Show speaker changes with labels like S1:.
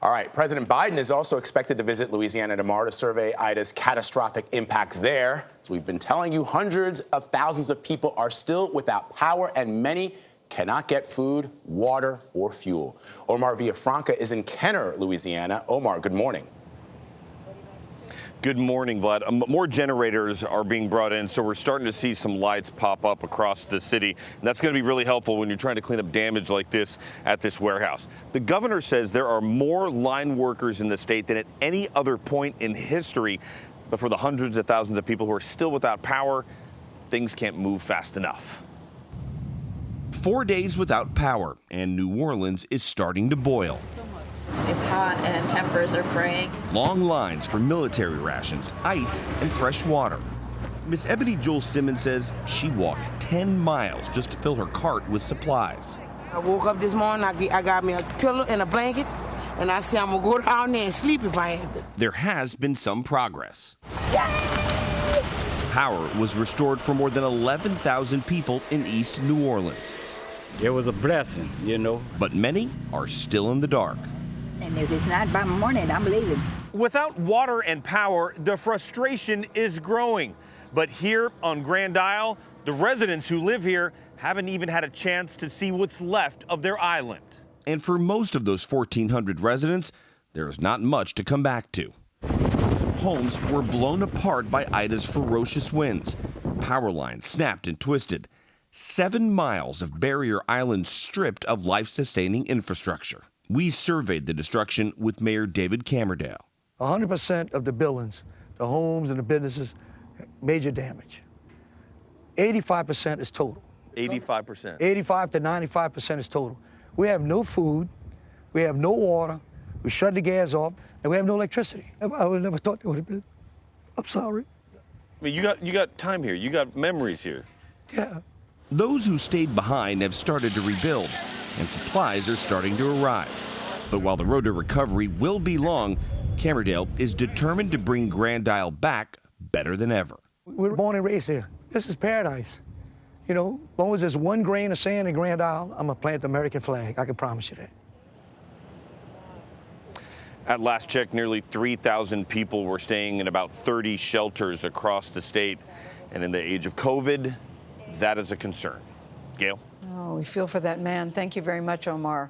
S1: All right, President Biden is also expected to visit Louisiana tomorrow to survey Ida's catastrophic impact there. As we've been telling you, hundreds of thousands of people are still without power, and many cannot get food, water, or fuel. Omar Villafranca is in Kenner, Louisiana. Omar, good morning.
S2: Good morning, Vlad. More generators are being brought in, so we're starting to see some lights pop up across the city. And that's going to be really helpful when you're trying to clean up damage like this at this warehouse. The governor says there are more line workers in the state than at any other point in history. But for the hundreds of thousands of people who are still without power, things can't move fast enough.
S3: 4 days without power, and New Orleans is starting to boil.
S4: It's hot and tempers are fraying.
S3: Long lines for military rations, ice, and fresh water. Miss Ebony Jewel Simmons says she walked 10 miles just to fill her cart with supplies.
S5: I woke up this morning, I got me a pillow and a blanket, and I said I'm gonna go down there and sleep if I have to.
S3: There has been some progress. Power was restored for more than 11,000 people in East New Orleans.
S6: It was a blessing, you know.
S3: But many are still in the dark.
S7: And if it's not by morning, I'm leaving.
S2: Without water and power, the frustration is growing. But here on Grand Isle, the residents who live here haven't even had a chance to see what's left of their island.
S3: And for most of those 1,400 residents, there is not much to come back to. Homes were blown apart by Ida's ferocious winds. Power lines snapped and twisted. 7 miles of Barrier Island stripped of life-sustaining infrastructure. We surveyed the destruction with Mayor David Camardelle.
S8: 100% of the buildings, the homes and the businesses, major damage. 85% is total.
S2: 85%?
S8: 85 to 95% is total. We have no food, we have no water, we shut the gas off, and we have no electricity. I would have never thought there would have been. I'm sorry.
S2: I mean, you got time here, you got memories here.
S8: Yeah.
S3: Those who stayed behind have started to rebuild, and supplies are starting to arrive. But while the road to recovery will be long, Camardelle is determined to bring Grand Isle back better than ever.
S8: We're born and raised here. This is paradise. You know, as long as there's one grain of sand in Grand Isle, I'm gonna plant the American flag. I can promise you that.
S2: At last check, nearly 3,000 people were staying in about 30 shelters across the state. And in the age of COVID, that is a concern. Gayle?
S9: Oh, we feel for that man. Thank you very much, Omar.